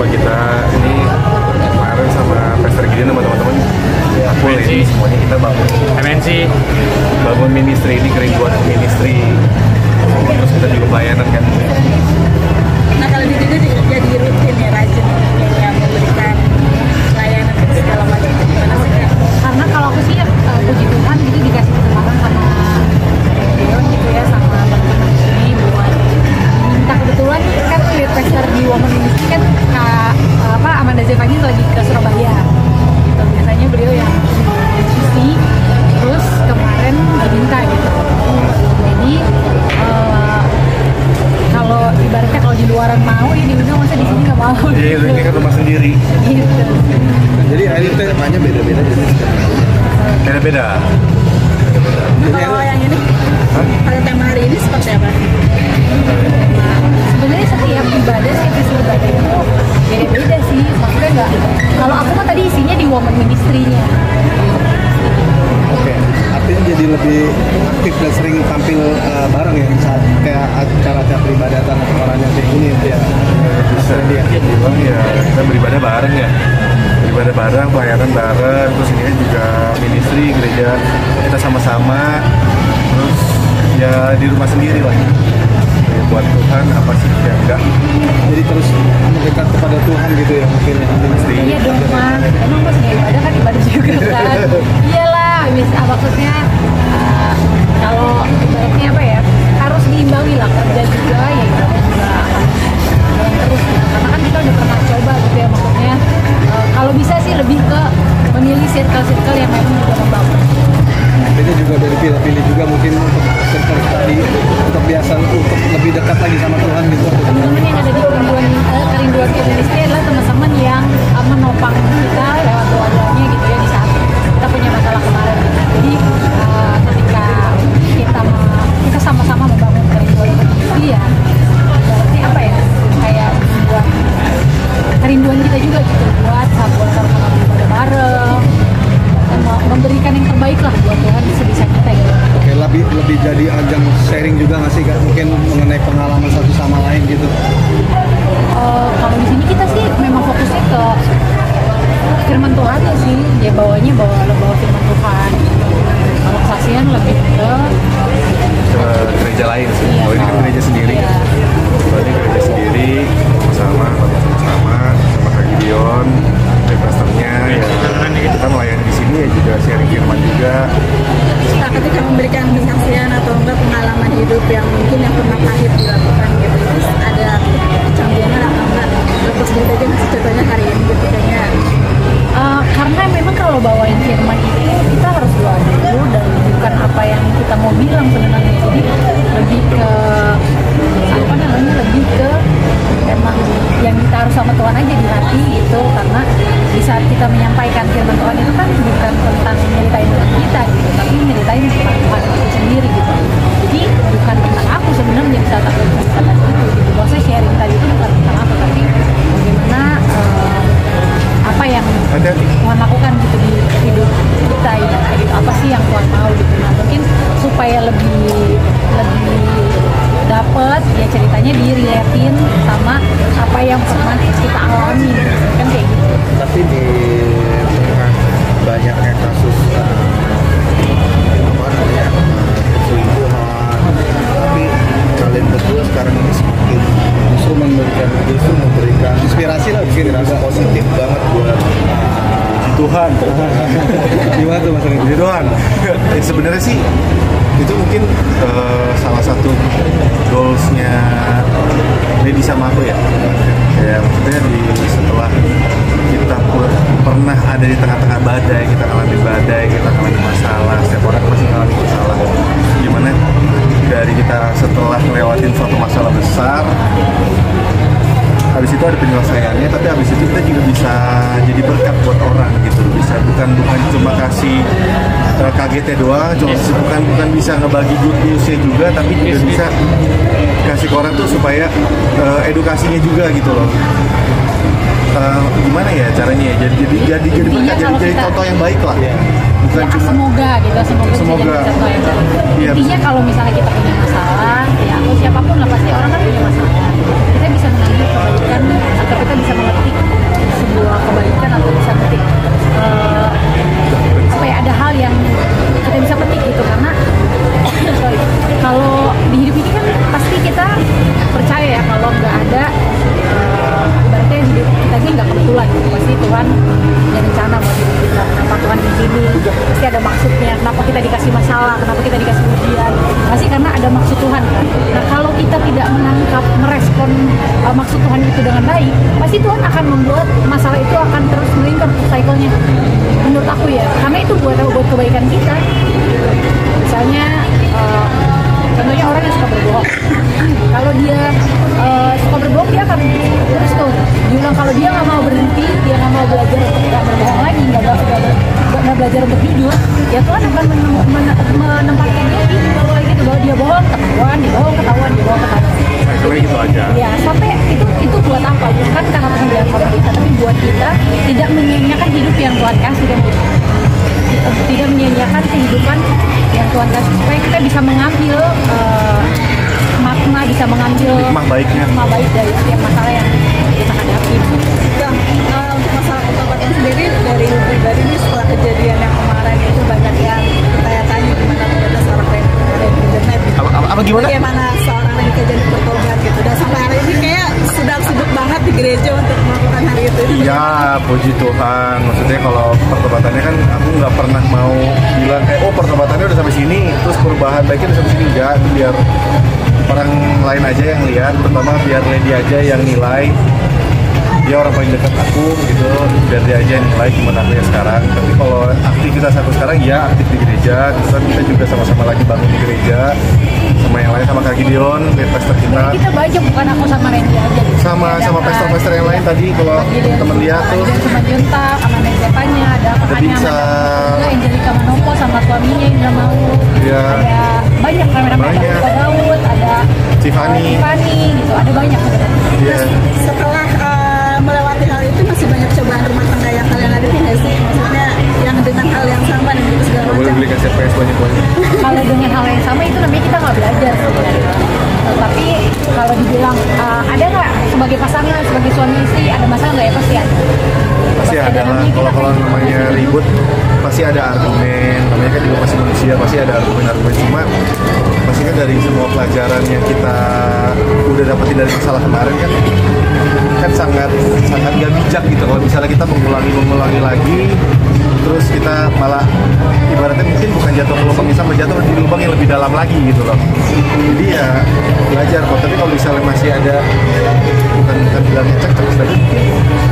sama kita ini kemarin sama Pastor Gideon sama teman-teman full ini semuanya kita bangun ministry ini, kerinduan ministry, terus kita juga pelayanan kan. Nah kalau di sini jadi rutin ya, rajin kayak memberikan layanan segala macam. Gimana sih Kak? Karena kalau aku sih puji Tuhan gitu dikasih kesempatan sama Deon gitu ya, sama teman-teman sini buat minta. Kebetulan kan lead pastor di Women Ministry kan Kak Amanda Zevani lagi ke Surabaya gitu. Biasanya beliau yang isi, terus kemarin diminta gitu. Jadi kalau ibaratnya kalau di luaran mau ya diundang, masa di sini nggak mau gitu. Iya, ini kan rumah sendiri Gitu. Jadi hari itu temanya beda-beda jenis. beda-beda. Kalau yang ini, kalau tema hari ini seperti apa? Sebenarnya setiap ibadah, setiap isi ibadah itu beda-beda sih. Maksudnya nggak, kalau aku kan tadi isinya di Women Ministry-nya. Oke, artinya jadi lebih aktif dan sering tampil bareng ya saat kayak acara-acara peribadatan atau orangnya kayak gini ya. Bisa dibilang ya kita beribadah bareng ya, beribadah bareng, pelayanan bareng, terus ini kan juga ministry gereja kita sama-sama, terus ya di rumah sendiri lah ya, buat Tuhan apa sih yang enggak. Jadi terus mendekat kepada Tuhan gitu ya mungkin ya. Pasti. Iya dong, Mak. Emang pas nggak ibadah kan ibadah juga kan. Iyalah, maksudnya kalau ibaratnya apa ya, harus diimbangi lah, kerja juga ya ibadah juga jalan terus gitu. Karena kan kita udah pernah coba gitu ya, maksudnya kalau bisa sih lebih ke memilih circle-circle yang memang juga membangun. Artinya juga dari pilih-pilih juga mungkin untuk circle tadi untuk biasa untuk lebih dekat lagi sama Tuhan gitu. Teman-teman yang ada di kerinduan Ministry adalah teman-teman yang menopang kita lewat doa-doanya gitu ya, di saat kita punya masalah kemarin. Jadi ketika kita sama-sama membangun kerinduan Ministry ya, berarti apa ya, kayak buat kerinduan kita juga gitu, buat sama-sama beribadah bareng dan memberikan yang terbaik lah buat Tuhan sebisa kita gitu. Oke, lebih jadi ajang sharing juga nggak sih Kak? Mungkin mengenai pengalaman satu sama lain gitu. Kalau di sini kita sih memang fokusnya ke firman Tuhan ya sih, dia bawa firman Tuhan. Kalau kesaksian lebih ke Gereja lain sih. Iya, Kalau ini kan gereja sendiri. iya. Kalau ini gereja sendiri sama Kak Gideon, pastornya ya. Kita melayani di sini ya juga sharing firman juga. Nah, ketika memberikan kesaksian atau enggak pengalaman hidup yang mungkin yang pernah pahit dilakukan gitu, terus ada canggungan atau enggak, lepas gitu aja ngasih contohnya hari ini gitu kayaknya. Karena memang kalau bawain firman itu kita harus doa dulu, dan bukan apa yang kita mau bilang sebenarnya. Jadi lebih ke lebih ke emang yang kita harus sama Tuhan aja di hati gitu. Karena di saat kita menyampaikan firman Tuhan itu kan bukan tentang nyeritain tentang kita gitu, tapi nyeritain tentang Tuhan itu sendiri gitu. Jadi bukan tentang aku sebenarnya di saat aku menceritakan itu gitu. Maksudnya sharing tadi itu bukan tentang aku, tapi bagaimana apa yang Tuhan lakukan gitu di hidup kita gitu. Apa sih yang Tuhan mau gitu. Nah mungkin supaya lebih dapet ya ceritanya diriletin sama apa yang pernah kita alami kan kayak gitu. Tapi di tengah banyaknya kasus selingkuhan, tapi kalian berdua sekarang ini semakin justru memberikan inspirasi lah, mungkin rasa positif banget buat Tuhan. gimana tuh Mas Reni? Puji Tuhan. Sebenarnya sih itu mungkin salah satu goalsnya Lady sama aku ya. Ya maksudnya setelah kita pernah ada di tengah-tengah badai, kita alami badai, kita alami masalah, setiap orang pasti mengalami masalah. Gimana dari kita setelah melewatin suatu masalah besar, habis itu ada penyelesaiannya, tapi habis itu kita juga bisa jadi berkat buat orang gitu. Bisa bukan cuma kasih kagetnya doang, bukan bisa ngebagi good newsnya juga, tapi juga bisa kasih ke orang tuh supaya edukasinya juga gitu loh. Gimana ya caranya ya? Jadi berkat, jadi contoh yang baik lah. Bukan Ya, cuma semoga semoga. jadi contoh yang baik. Iya, Intinya kalau misalnya kita punya masalah ya, atau siapapun lah, pasti orang kan punya masalah, kita bisa mengambil kebaikan atau kita bisa memetik maksud Tuhan itu dengan baik, pasti Tuhan akan membuat masalah itu akan terus melingkar cycle-nya. Menurut aku ya, karena itu buat kebaikan kita. Misalnya contohnya orang yang suka berbohong, kalau dia suka berbohong, dia akan terus tuh diulang. Kalau dia nggak mau berhenti, dia nggak mau belajar untuk nggak berbohong lagi, nggak belajar untuk jujur, ya Tuhan akan menempatkan dia di bawah gitu, bahwa dia bohong ketahuan, dia bohong ketahuan. Kayak gitu aja. Ya, sampai itu buat apa? Bukan karena Tuhan bilang sama kita, tapi buat kita tidak menyia-nyiakan hidup yang Tuhan kasih kan. Tidak menyia-nyiakan kehidupan yang Tuhan kasih, supaya kita bisa mengambil makna, bisa mengambil hikmah baik dari setiap masalah yang kita hadapi. Bang, untuk masalah pengobatan sendiri dari pribadi ini setelah kejadian yang kemarin itu banyak yang tanya gimana ternyata seorang Rendi di internet gitu. Apa gimana? Bagaimana seorang Rendi jadi bertobat gitu. Dan sampai hari ini kayak sudah sibuk banget di gereja untuk melakukan hal itu. Ya, puji Tuhan. Maksudnya kalau pertobatannya kan aku nggak pernah mau bilang kayak oh pertobatannya udah sampai sini, terus perubahan baiknya udah sampai sini, enggak. Itu biar orang lain aja yang lihat, pertama biar Lady aja yang nilai. Dia orang paling dekat aku gitu, biar dia aja yang nilai gimana aku ya sekarang. Tapi kalau aktivitas aku sekarang ya aktif di gereja, terus kan kita juga sama-sama lagi bangun di gereja sama yang lain, sama Kak Gideon, pastor kita. Jadi kita banyak, bukan aku sama Rendi aja gitu. Sama pastor-pastor yang lain tadi kalau teman lihat tuh. Sama Junta, sama Nezepanya, ada kakaknya, ada Angelica Manopo sama suaminya Indra Mau. Iya. Ada banyak kameramen, ada Daud, ada Tiffany gitu, ada banyak sebenarnya. Iya. Setelah melewati hal itu masih banyak cobaan rumah tangga yang kalian hadapi nggak sih? Maksudnya yang dengan hal yang sama dan gitu segala Boleh macam. beli kaset PS banyak-banyak. Kalau dengan hal yang sama itu namanya kita nggak belajar sebenarnya. Tapi kalau dibilang ada nggak sebagai pasangan, sebagai suami istri ada masalah nggak ya, pasti ada. Pasti ada lah. Kalau namanya ribut pasti ada argumen. Namanya kan juga masih manusia, pasti ada argumen. Cuma pasti kan dari semua pelajaran yang kita udah dapetin dari masalah kemarin kan sangat gak bijak gitu. Kalau misalnya kita mengulangi lagi, terus kita malah ibaratnya mungkin bukan jatuh ke lubang yang sama, jatuh di lubang yang lebih dalam lagi gitu loh. Jadi ya belajar kok. Tapi kalau misalnya masih ada bukan bilangnya cek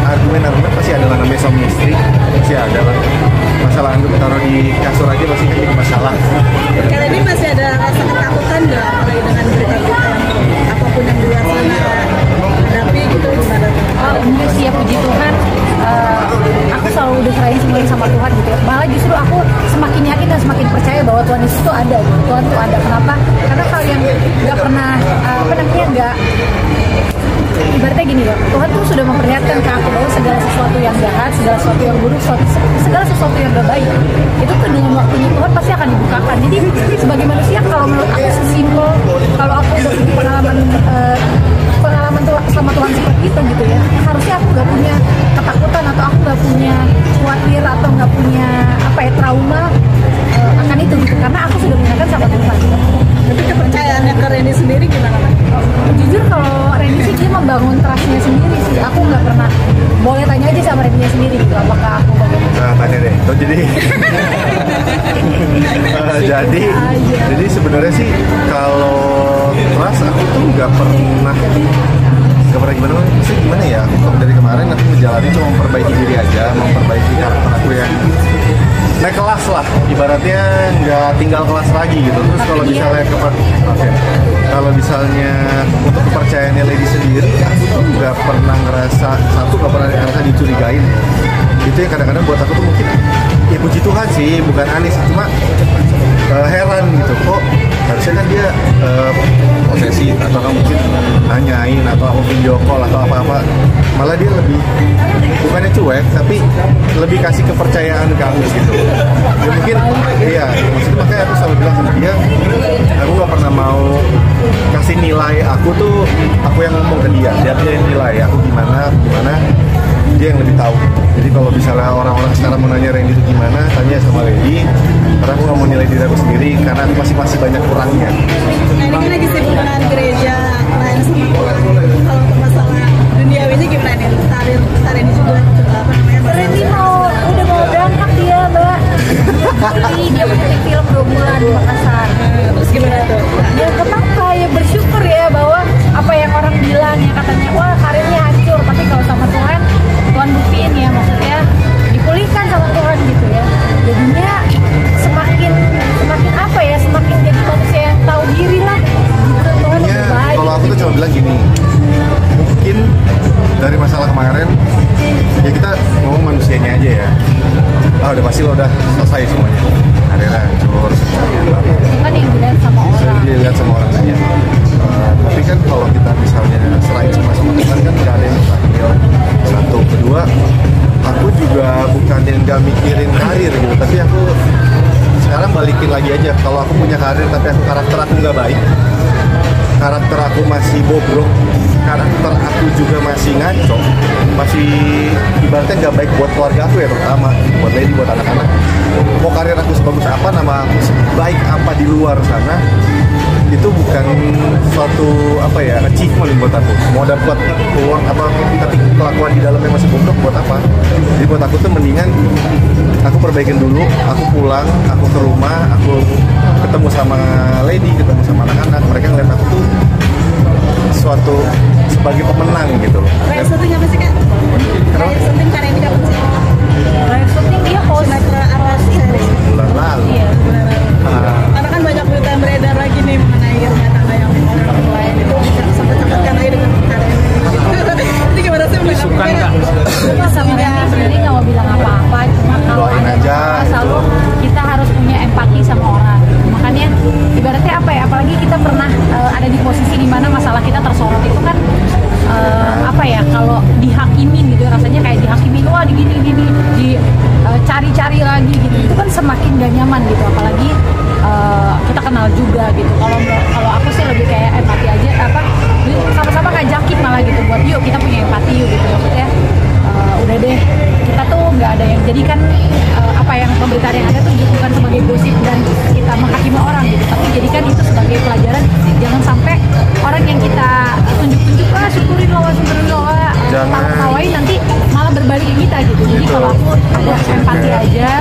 argumen pasti ada lah, namanya suami istri pasti ada lah. Masalah anduk taruh di kasur aja pasti jadi masalah. Kalian ini masih ada rasa ketakutan nggak apalagi dengan berita-berita yang apapun yang di luar sana hadapi gitu gimana tuh? Enggak sih ya, puji Tuhan. Aku selalu udah serahin semuanya sama Tuhan gitu ya. Malah justru aku semakin yakin dan semakin percaya bahwa Tuhan Yesus itu ada gitu. Tuhan itu ada. Kenapa? Karena hal yang nggak pernah nggak ibaratnya gini loh, Tuhan tuh sudah memperlihatkan ke aku bahwa segala sesuatu yang jahat, segala sesuatu yang buruk, segala sesuatu yang gak baik itu tuh dengan waktunya Tuhan pasti akan dibukakan. Jadi sebagai manusia, kalau menurut aku sesimpel, kalau aku udah punya pengalaman sama Tuhan seperti itu gitu ya, harusnya aku gak punya ketakutan atau aku gak punya khawatir atau gak punya trauma akan itu gitu, karena aku sudah menyenangkan sama Tuhan gitu. Tapi kepercayaannya ke Rendi sendiri gimana Mas? Jujur kalau Rendi sih dia membangun trustnya sendiri sih. Aku nggak pernah, boleh tanya aja sama Rendinya sendiri gitu, apakah aku bagaimana. Nah, tanya deh. Oh, jadi sebenarnya sih kalau trust aku tuh nggak pernah gimana ya. Aku dari kemarin aku menjalani cuma memperbaiki diri aja, memperbaiki karakter aku yang naik kelas lah, ibaratnya nggak tinggal kelas lagi gitu. Terus kalau misalnya kalau misalnya untuk kepercayaannya Lady sendiri, aku tuh nggak pernah ngerasa dicurigain. Itu yang kadang-kadang buat aku tuh mungkin ya puji Tuhan sih, bukan aneh sih, cuma heran gitu, kok harusnya kan dia posesif atau mungkin nanyain atau aku video call atau apa-apa, malah dia lebih bukannya cuek tapi lebih kasih kepercayaan ke aku gitu. Ya mungkin iya, maksudnya makanya aku selalu bilang sama dia, aku gak pernah mau kasih nilai aku tuh, aku yang ngomong ke dia yang nilai aku gimana, dia yang lebih tahu. Jadi kalau misalnya orang-orang sekarang mau nanya Rendi itu gimana, tanya sama Lady, karena aku gak mau nilai diri aku sendiri karena aku masih banyak kurangnya. Nah ini kan lagi sibuk dengan gereja lain sama Tuhan. Kalau untuk masalah duniawinya gimana nih? Tarik ini juga apa namanya? Rendi udah mau berangkat dia, Mbak. Jadi dia mau syuting film 2 bulan di Makassar. Terus gimana tuh? Ya kenapa ya, bersyukur ya bahwa apa yang orang bilang ya katanya, wah udah pasti lo udah selesai semuanya, karirnya hancur semuanya. Kan yang dilihat sama Bisa orang. dilihat sama orang aja. Tapi kan kalau kita misalnya serahin semua sama Tuhan kan nggak ada yang mustahil. Satu, kedua, aku juga bukan yang nggak mikirin karir gitu, tapi aku sekarang balikin lagi aja. Kalau aku punya karir tapi karakter aku nggak baik, karakter aku masih bobrok, karakter aku juga masih ngaco, masih ibaratnya nggak baik buat keluarga aku ya, terutama buat Lady, buat anak-anak. Mau karir aku sebagus apa, nama aku sebaik apa di luar sana, itu bukan suatu apa ya achievement buat aku. Mau dapat uang apa, tapi kelakuan di dalamnya masih bobrok, buat apa? Jadi buat aku tuh mendingan aku perbaikin dulu, aku pulang, aku ke rumah, aku ketemu sama Lady, ketemu sama anak-anak, mereka ngeliat aku tuh suatu sebagai pemenang gitu loh. Kayak syuting apa sih kak? Kayak syuting karya ini dapat sih. Kayak syuting dia host. Sumatera Aras series. Bulan lalu. Iya, benar. Karena kan banyak berita yang beredar lagi nih mengenai rumah tangga yang orang lain itu sampai cakapkan lagi dengan karya ini. Itu gimana sih menanggapinya? Cuma sama Randy sendiri nggak mau bilang apa-apa, cuma kalau Doain ada aja, masalah gitu. selalu kita harus punya empati sama orang. Makanya ibaratnya apa ya, apalagi kita pernah ada di posisi di mana masalah kita tersorot itu kan apa ya, kalau dihakimin gitu rasanya kayak dihakimin, wah gini-gini, cari-cari lagi gitu, itu kan semakin gak nyaman gitu, apalagi kita kenal juga gitu. Kalau aku sih lebih kayak empati aja, apa sama-sama ngajakin malah gitu buat yuk kita punya empati yuk gitu, maksudnya udah deh, kita tuh nggak ada yang jadikan apa yang pemberitaan yang ada tuh bukan sebagai gosip dan kita menghakimi orang gitu, tapi jadikan itu sebagai pelajaran. Jangan sampai orang yang kita tunjuk-tunjuk syukurin lo tawain nanti malah berbalik ke kita gitu. Jadi kalau aku ada empati aja,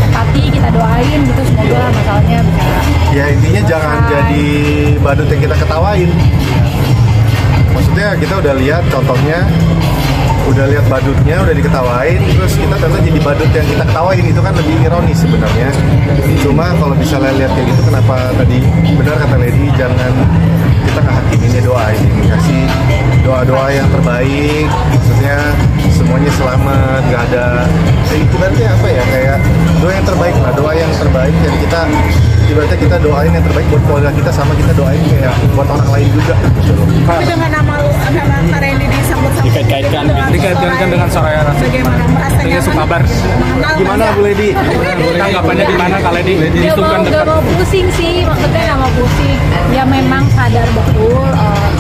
empati kita doain gitu, semoga masalahnya bisa. Ya intinya jangan jadi badut yang kita ketawain. Maksudnya kita udah lihat contohnya, udah lihat badutnya, udah diketawain, terus kita ternyata jadi badut yang kita ketawain, itu kan lebih ironis sebenarnya. Cuma kalau misalnya lihat kayak gitu, kenapa tadi benar kata Lady, jangan kita nggak hakiminnya, doain, kasih doa-doa yang terbaik, maksudnya semuanya selamat, nggak ada ibaratnya apa ya, kayak doa yang terbaik lah, doa yang terbaik yang kita ibaratnya kita doain yang terbaik buat keluarga kita, sama kita doain kayak buat orang lain juga gitu loh. Tapi dengan nama Kak Randy disambut-sambut dikaitkan dengan Soraya Rasyid. bagaimana merasa Dengan nyaman? Sukabar. Gimana Bu Lady? Tanggapannya gimana Kak Lady? Diisungkan Gak dekat. mau pusing sih, maksudnya gak mau pusing. Ya memang sadar betul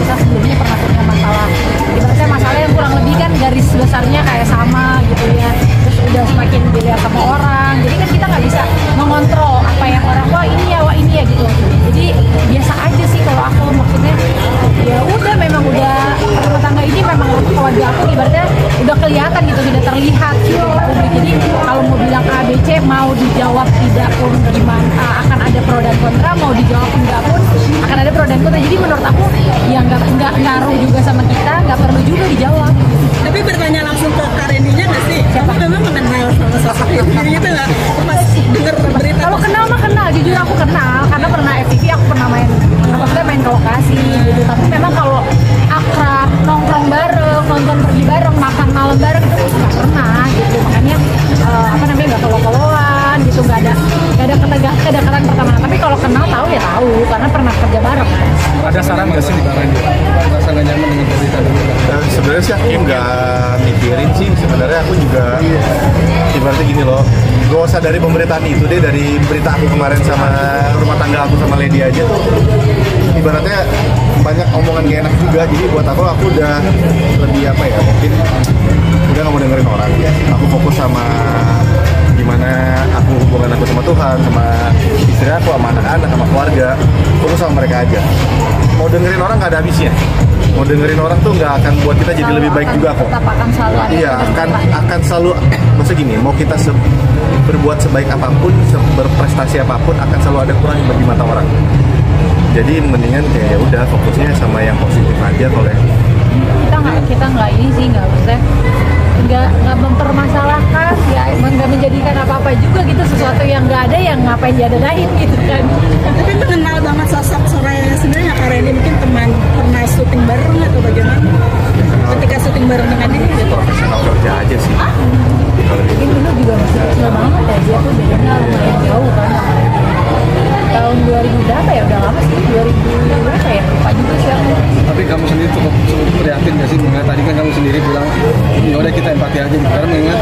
kita sebelumnya pernah punya masalah. Ibaratnya masalah yang kurang lebih kan garis besarnya kayak sama gitu ya. Terus udah semakin dilihat sama orang. Jadi kan kita nggak bisa mengontrol apa yang orang wah ini ya gitu. Jadi biasa aja sih kalau aku, maksudnya ya udah memang udah rumah tangga ini memang keluarga aku ibaratnya udah kelihatan gitu, sudah terlihat gitu di publik. Jadi kalau mau bilang A, B, C, mau dijawab tidak pun gimana, akan ada pro dan kontra, mau dijawab enggak pun akan ada pro dan kontra. Jadi menurut aku ya nggak ngaruh juga sama kita, nggak perlu juga dijawab. Tapi bertanya langsung ke Kak Randy-nya nggak sih? Kamu memang mengenal sama sosok itu gitu nggak? Pas denger berita. Kalau kenal mah kenal, jujur aku kenal karena pernah FTV, aku pernah maksudnya main ke lokasi gitu. Tapi memang kalau akrab, nongkrong bareng, nonton pergi bareng, makan malam bareng itu nggak pernah gitu. Makanya apa namanya nggak follow-followan gitu, nggak ada kedekatan pertemanan. Tapi kalau kenal tahu ya tahu karena pernah kerja bareng. Ada saran nggak sih di Kak Lady? Rasa nggak nyaman dengan cerita dulu. Sebenarnya sih aku nggak mikirin sih, sebenarnya aku juga ibaratnya gini loh, gak usah dari pemberitaan itu deh, dari berita aku kemarin sama rumah tangga aku sama Lady aja tuh ibaratnya banyak omongan gak enak juga. Jadi buat aku udah lebih apa ya, mungkin udah gak mau dengerin orang, aku fokus sama gimana aku hubungan aku sama Tuhan, sama istri aku, sama anak-anak, sama keluarga, fokus sama mereka aja. Mau dengerin orang gak ada habisnya, mau dengerin orang tuh nggak akan buat kita jadi lebih baik juga kok. Tetap akan selalu ada. Iya, akan selalu, maksudnya gini, mau kita berbuat sebaik apapun, berprestasi apapun, akan selalu ada kurang bagi mata orang. Jadi mendingan kayak ya udah fokusnya sama yang positif aja. Kalau kita nggak ini sih, nggak maksudnya nggak mempermasalahkan, ya nggak menjadikan apa-apa juga gitu, sesuatu yang nggak ada yang ngapain diadanain gitu kan. Tapi mengenal banget sosok Soraya sebenarnya Kak Randy, mungkin teman pernah syuting bareng atau bagaimana? Ketika syuting bareng dengan dia gitu. profesional kerja aja sih. Kalau Mungkin dulu juga masih kecil banget berempati aja gitu. Karena mengingat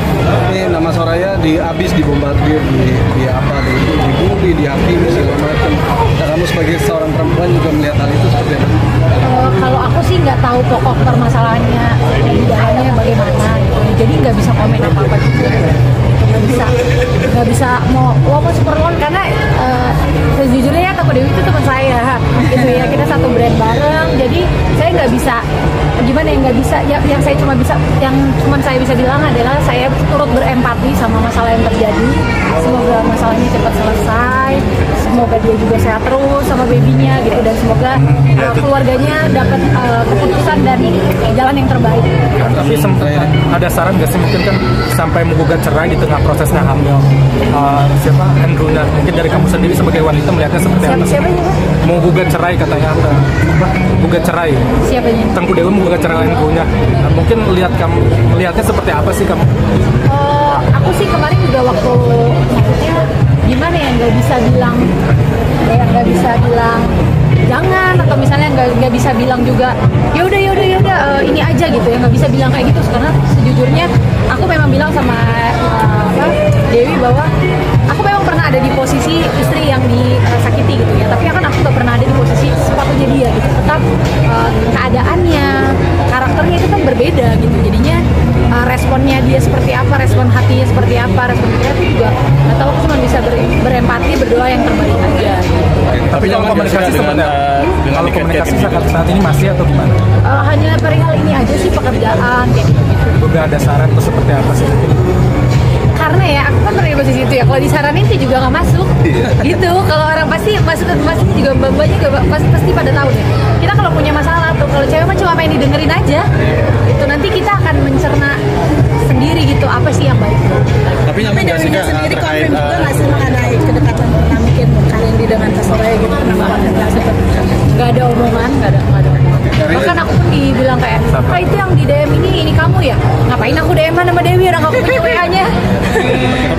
ini nama Soraya habis dibombardir, dibully, dihakimi segala macam. Nah, kamu sebagai seorang perempuan juga melihat hal itu seperti apa? Kalau aku sih nggak tahu pokok permasalahannya di dalamnya bagaimana gitu. Jadi nggak bisa komen apa-apa juga. Nggak bisa mau superlon karena sejujurnya ya Toko Dewi itu teman saya gitu ya, kita satu brand bareng, jadi saya nggak bisa gimana ya, nggak bisa ya, yang cuma saya bisa bilang adalah saya turut berempati sama masalah yang terjadi, semoga masalahnya cepat selesai, semoga dia juga sehat terus sama babynya gitu, dan semoga keluarganya dapat keputusan dan jalan yang terbaik. Tapi sempat ada saran nggak sih mungkin kan sampai menggugat cerai di tengah prosesnya hamil siapa Andrew-nya, mungkin dari kamu sendiri sebagai wanita melihatnya seperti apa? Siapa ini? Mau gugat cerai katanya apa? Gugat cerai. Siapa ini? Tengku Dewi mau gugat cerai Andrew-nya. Nah, mungkin melihatnya seperti apa sih kamu? Aku sih kemarin juga waktu maksudnya gimana ya, nggak bisa bilang jangan, atau misalnya nggak bisa bilang juga ya udah ini aja gitu ya, nggak bisa bilang kayak gitu karena sejujurnya aku memang bilang sama Dewi bahwa aku memang pernah ada di posisi istri yang disakiti gitu ya, tapi kan aku nggak pernah ada di posisi sepatunya dia gitu. Tetap keadaannya, karakternya itu kan berbeda gitu, jadinya responnya dia seperti apa, respon hatinya seperti apa, respon kita itu juga nggak tahu. Aku cuma bisa berempati, berdoa yang terbaik aja gitu. Tapi kalau komunikasi sebenarnya, kalau komunikasi saat ini masih atau gimana? Hanya perihal ini aja sih, pekerjaan kayak gitu. Udah ada saran atau seperti apa sih? Karena ya aku kan pernah di posisi itu ya, kalau disaranin sih juga nggak masuk gitu. Kalau orang pasti juga mbak-mbaknya juga pasti pada tahu deh, kita kalau punya masalah tuh, kalau cewek mah cuma main didengerin aja itu, nanti kita akan mencerna sendiri gitu apa sih yang baik. Tapi Dewinya sendiri konfirm juga nggak sih mengenai kedekatan pernah mungkin kalian di dengan Kak Soraya gitu, pernah konfirmasi? Nggak ada omongan. Bahkan aku pun dibilang kayak, itu yang di DM ini kamu ya, ngapain aku DM-an sama Dewi, orang aku punya WA-nya.